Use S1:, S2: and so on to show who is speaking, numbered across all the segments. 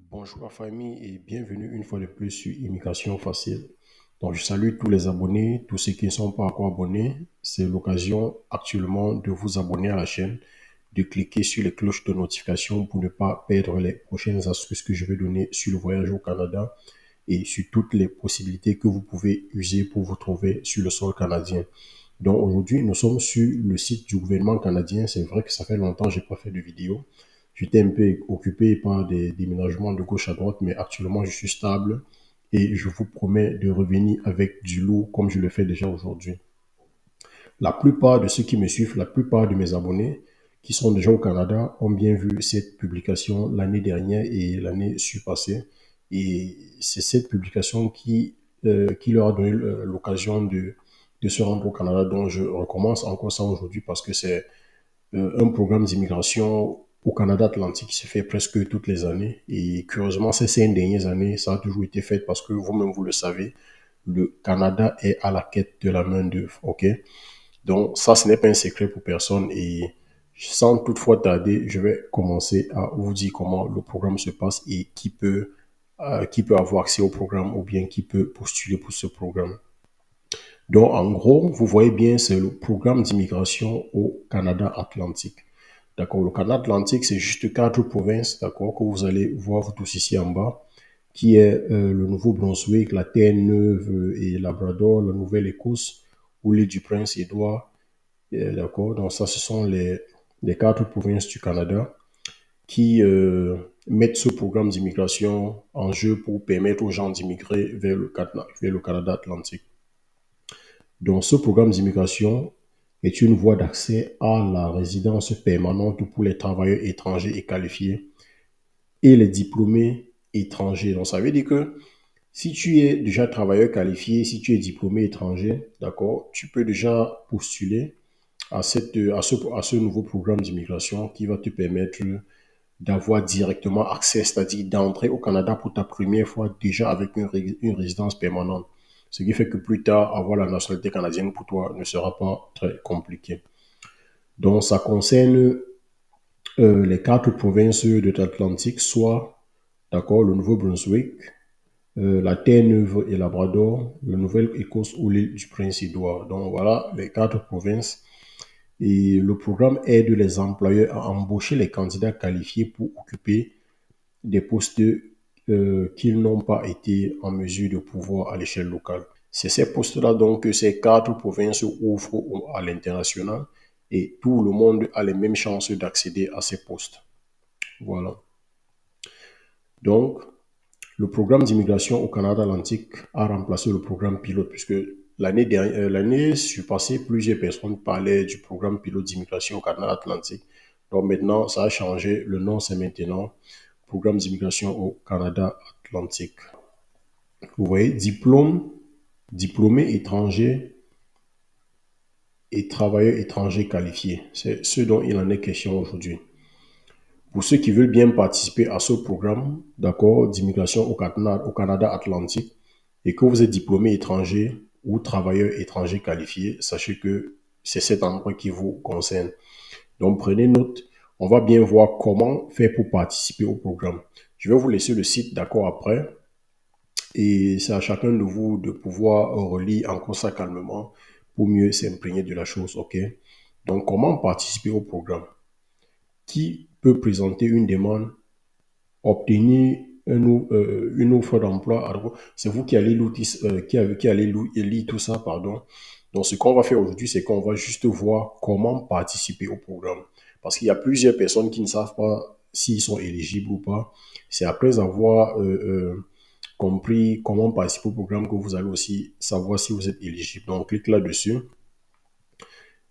S1: Bonjour la famille et bienvenue une fois de plus sur Immigration Facile. Donc je salue tous les abonnés, tous ceux qui ne sont pas encore abonnés. C'est l'occasion actuellement de vous abonner à la chaîne, de cliquer sur les cloches de notification pour ne pas perdre les prochaines astuces que je vais donner sur le voyage au Canada et sur toutes les possibilités que vous pouvez user pour vous trouver sur le sol canadien. Donc aujourd'hui, nous sommes sur le site du gouvernement canadien. C'est vrai que ça fait longtemps que je n'ai pas fait de vidéo. J'étais un peu occupé par des déménagements de gauche à droite, mais actuellement, je suis stable et je vous promets de revenir avec du lourd comme je le fais déjà aujourd'hui. La plupart de ceux qui me suivent, la plupart de mes abonnés qui sont déjà au Canada ont bien vu cette publication l'année dernière et l'année surpassée. Et c'est cette publication qui leur a donné l'occasion de se rendre au Canada. Donc je recommence encore ça aujourd'hui parce que c'est un programme d'immigration au Canada Atlantique qui se fait presque toutes les années. Et curieusement, ces 5 dernières années, ça a toujours été fait parce que vous-même, vous le savez, le Canada est à la quête de la main-d'œuvre. OK? Donc, ça, ce n'est pas un secret pour personne. Et sans toutefois tarder, je vais commencer à vous dire comment le programme se passe et qui peut avoir accès au programme ou bien qui peut postuler pour ce programme. Donc, en gros, vous voyez bien, c'est le programme d'immigration au Canada Atlantique. D'accord, le Canada Atlantique, c'est juste 4 provinces, d'accord, que vous allez voir vous tous ici en bas, qui est le Nouveau-Brunswick, la Terre-Neuve et Labrador, la Nouvelle-Écosse ou l'île du Prince-Édouard. D'accord, donc ça, ce sont les 4 provinces du Canada qui mettent ce programme d'immigration en jeu pour permettre aux gens d'immigrer vers le Canada Atlantique. Donc, ce programme d'immigration est une voie d'accès à la résidence permanente pour les travailleurs étrangers et qualifiés et les diplômés étrangers. Donc, ça veut dire que si tu es déjà travailleur qualifié, si tu es diplômé étranger, d'accord, tu peux déjà postuler à ce nouveau programme d'immigration qui va te permettre d'avoir directement accès, c'est-à-dire d'entrer au Canada pour ta première fois déjà avec une résidence permanente. Ce qui fait que plus tard, avoir la nationalité canadienne pour toi ne sera pas très compliqué. Donc, ça concerne les 4 provinces de l'Atlantique, soit, d'accord, le Nouveau-Brunswick, la Terre-Neuve et Labrador, la Nouvelle-Écosse ou l'île du Prince-Édouard. Donc, voilà les 4 provinces. Et le programme aide les employeurs à embaucher les candidats qualifiés pour occuper des postes qu'ils n'ont pas été en mesure de pouvoir à l'échelle locale. C'est ces postes-là donc que ces 4 provinces ouvrent à l'international et tout le monde a les mêmes chances d'accéder à ces postes. Voilà. Donc, le programme d'immigration au Canada Atlantique a remplacé le programme pilote puisque l'année surpassée, plusieurs personnes parlaient du programme pilote d'immigration au Canada Atlantique. Donc maintenant, ça a changé. Le nom, c'est maintenant programme d'immigration au Canada Atlantique. Vous voyez, diplômé étranger et travailleurs étrangers qualifiés. C'est ce dont il en est question aujourd'hui. Pour ceux qui veulent bien participer à ce programme, d'accord, d'immigration au Canada Atlantique, et que vous êtes diplômé étranger ou travailleur étranger qualifié, sachez que c'est cet endroit qui vous concerne. Donc prenez note, on va bien voir comment faire pour participer au programme. Je vais vous laisser le site, d'accord, après. Et c'est à chacun de vous de pouvoir relire encore ça calmement pour mieux s'imprégner de la chose, ok? Donc, comment participer au programme? Qui peut présenter une demande, obtenir une offre d'emploi? Alors, c'est vous qui allez lire tout ça, pardon. Donc, ce qu'on va faire aujourd'hui, c'est qu'on va juste voir comment participer au programme. Parce qu'il y a plusieurs personnes qui ne savent pas s'ils sont éligibles ou pas. C'est après avoir compris comment participer au programme que vous allez aussi savoir si vous êtes éligible. Donc, on clique là-dessus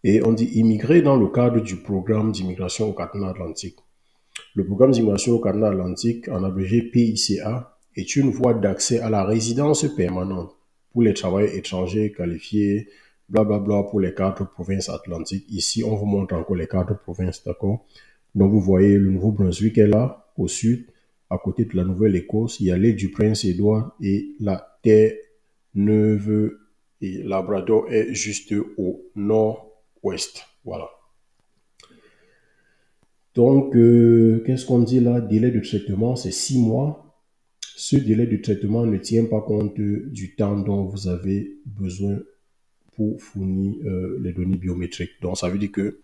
S1: et on dit immigrer dans le cadre du programme d'immigration au Canada Atlantique. Le programme d'immigration au Canada Atlantique, en abrégé PICA, est une voie d'accès à la résidence permanente pour les travailleurs étrangers qualifiés, blablabla, pour les 4 provinces atlantiques. Ici, on vous montre encore les 4 provinces, d'accord? Donc, vous voyez, le Nouveau-Brunswick est là, au sud, à côté de la Nouvelle-Écosse. Il y a l'île du Prince-Édouard et la Terre-Neuve et Labrador est juste au nord-ouest. Voilà. Donc, qu'est-ce qu'on dit là? Délai de traitement, c'est 6 mois. Ce délai de traitement ne tient pas compte du temps dont vous avez besoin pour fournir les données biométriques. Donc, ça veut dire que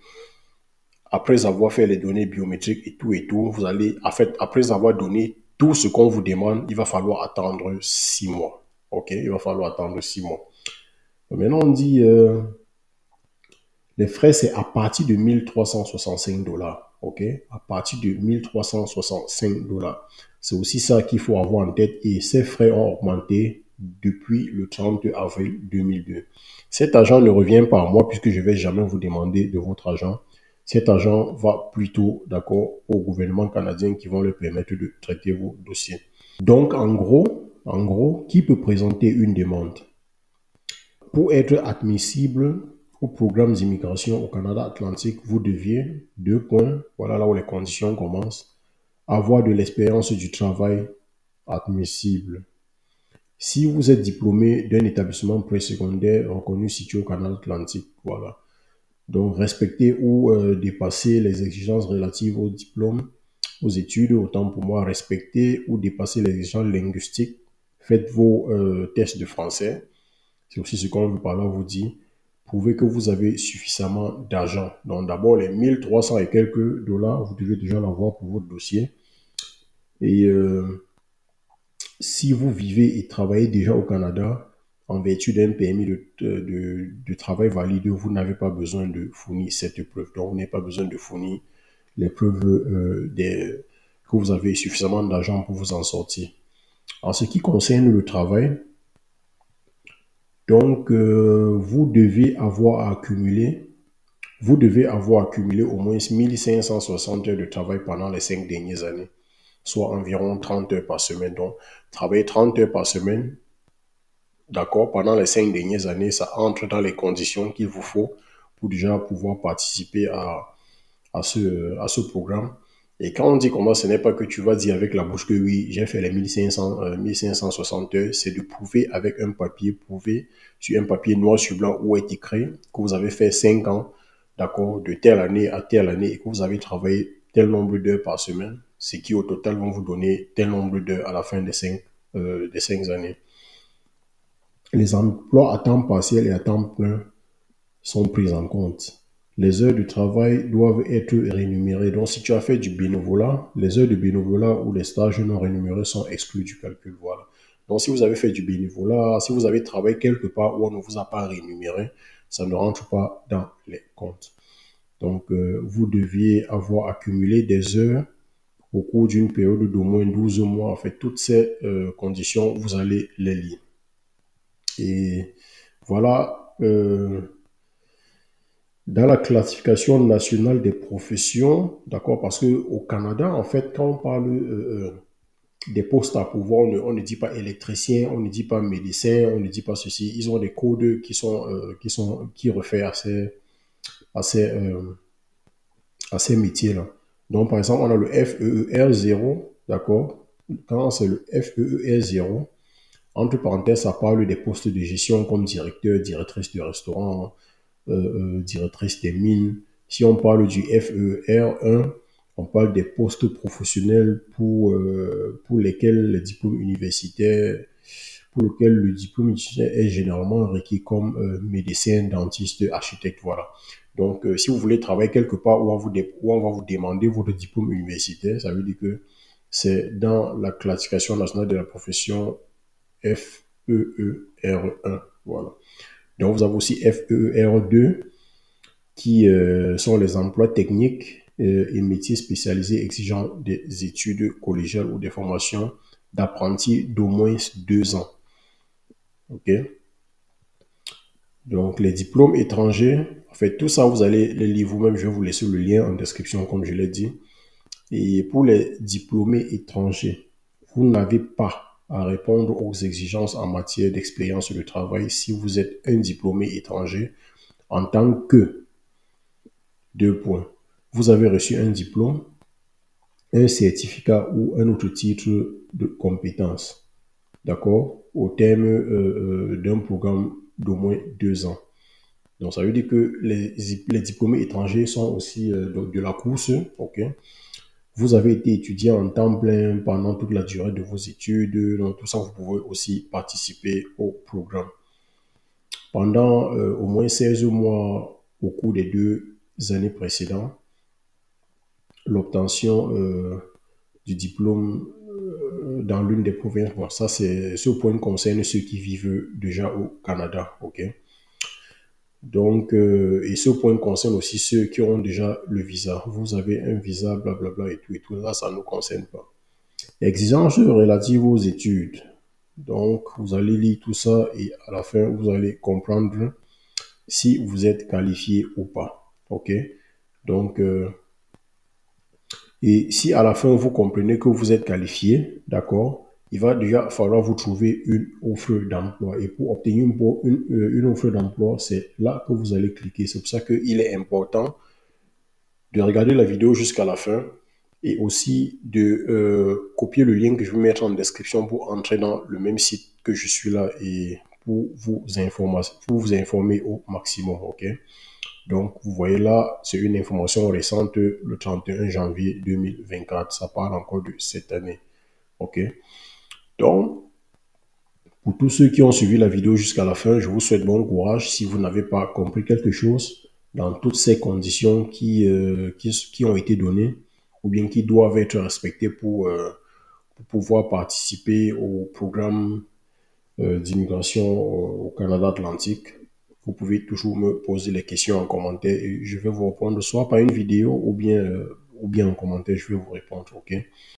S1: après avoir fait les données biométriques et tout, vous allez, en fait, après avoir donné tout ce qu'on vous demande, il va falloir attendre 6 mois. OK? Il va falloir attendre 6 mois. Maintenant, on dit, les frais, c'est à partir de 1 365 $. OK? À partir de 1 365 $. C'est aussi ça qu'il faut avoir en tête. Et ces frais ont augmenté depuis le 30 avril 2002. Cet argent ne revient pas à moi puisque je ne vais jamais vous demander de votre argent. Cet argent va plutôt, d'accord, au gouvernement canadien qui vont leur permettre de traiter vos dossiers. Donc, en gros, qui peut présenter une demande? Pour être admissible aux programmes d'immigration au Canada Atlantique, vous deviez, 2 points, voilà là où les conditions commencent, avoir de l'expérience du travail admissible. Si vous êtes diplômé d'un établissement présecondaire reconnu situé au Canada Atlantique, voilà. Donc, respecter ou dépasser les exigences relatives au diplôme, aux études, autant pour moi, respecter ou dépasser les exigences linguistiques. Faites vos tests de français. C'est aussi ce qu'on veut par là vous dit. Prouvez que vous avez suffisamment d'argent. Donc, d'abord, les 1300 et quelques dollars, vous devez déjà l'avoir pour votre dossier. Et si vous vivez et travaillez déjà au Canada, en vertu d'un permis de travail valide, vous n'avez pas besoin de fournir cette preuve. Donc, vous n'avez pas besoin de fournir les preuves que vous avez suffisamment d'argent pour vous en sortir. En ce qui concerne le travail, donc, vous devez avoir accumulé au moins 1560 heures de travail pendant les 5 dernières années, soit environ 30 heures par semaine. Donc, travailler 30 heures par semaine, d'accord, pendant les 5 dernières années, ça entre dans les conditions qu'il vous faut pour déjà pouvoir participer à ce programme. Et quand on dit comment, ce n'est pas que tu vas dire avec la bouche que oui, j'ai fait les 1560 heures, c'est de prouver avec un papier, prouver sur un papier noir sur blanc où est écrit que vous avez fait 5 ans, d'accord, de telle année à telle année et que vous avez travaillé tel nombre d'heures par semaine, ce qui au total vont vous donner tel nombre d'heures à la fin des 5 années. Les emplois à temps partiel et à temps plein sont pris en compte. Les heures de travail doivent être rémunérées. Donc, si tu as fait du bénévolat, les heures de bénévolat ou les stages non rémunérés sont exclus du calcul. Voilà. Donc, si vous avez fait du bénévolat, si vous avez travaillé quelque part où on ne vous a pas rémunéré, ça ne rentre pas dans les comptes. Donc, vous deviez avoir accumulé des heures au cours d'une période d'au moins 12 mois. En fait, toutes ces conditions, vous allez les lire. Et voilà. Dans la classification nationale des professions, d'accord, parce que au Canada, en fait, quand on parle des postes à pouvoir, on ne dit pas électricien, on ne dit pas médecin, on ne dit pas ceci. Ils ont des codes qui réfèrent à ces métiers-là. Donc, par exemple, on a le FEER0, d'accord. Quand c'est le FEER0, entre parenthèses, ça parle des postes de gestion comme directeur, directrice de restaurant, directrice des mines. Si on parle du FER1, on parle des postes professionnels pour lesquels le diplôme universitaire, est généralement requis comme médecin, dentiste, architecte, voilà. Donc, si vous voulez travailler quelque part où on va vous demander votre diplôme universitaire, ça veut dire que c'est dans la classification nationale de la profession FEER1, voilà. Donc, vous avez aussi FEER2, qui sont les emplois techniques et métiers spécialisés exigeant des études collégiales ou des formations d'apprentis d'au moins 2 ans. OK? Donc, les diplômes étrangers, en fait, tout ça, vous allez les lire vous-même. Je vais vous laisser le lien en description, comme je l'ai dit. Et pour les diplômés étrangers, vous n'avez pas à répondre aux exigences en matière d'expérience de travail si vous êtes un diplômé étranger en tant que 2 points. Vous avez reçu un diplôme, un certificat ou un autre titre de compétence, d'accord, au terme d'un programme d'au moins 2 ans. Donc, ça veut dire que les diplômés étrangers sont aussi de la course, ok. Vous avez été étudiant en temps plein pendant toute la durée de vos études. Donc, tout ça, vous pouvez aussi participer au programme. Pendant au moins 16 mois au cours des 2 années précédentes, l'obtention du diplôme dans l'une des provinces. Bon, ça, c'est ce point concerne ceux qui vivent déjà au Canada, ok? Donc, et ce point concerne aussi ceux qui ont déjà le visa. Vous avez un visa, blablabla et tout. Là, ça ne nous concerne pas. Exigences relatives aux études. Donc, vous allez lire tout ça et à la fin, vous allez comprendre si vous êtes qualifié ou pas. OK? Donc, et si à la fin, vous comprenez que vous êtes qualifié, d'accord, il va déjà falloir vous trouver une offre d'emploi. Et pour obtenir une offre d'emploi, c'est là que vous allez cliquer. C'est pour ça qu'il est important de regarder la vidéo jusqu'à la fin et aussi de copier le lien que je vais mettre en description pour entrer dans le même site que je suis là et pour vous informer au maximum. OK? Donc, vous voyez là, c'est une information récente, le 31 janvier 2024. Ça parle encore de cette année. OK? Donc, pour tous ceux qui ont suivi la vidéo jusqu'à la fin, je vous souhaite bon courage. Si vous n'avez pas compris quelque chose dans toutes ces conditions qui ont été données ou bien qui doivent être respectées pour pouvoir participer au programme d'immigration au Canada Atlantique, vous pouvez toujours me poser les questions en commentaire et je vais vous répondre soit par une vidéo ou bien en commentaire, je vais vous répondre. OK?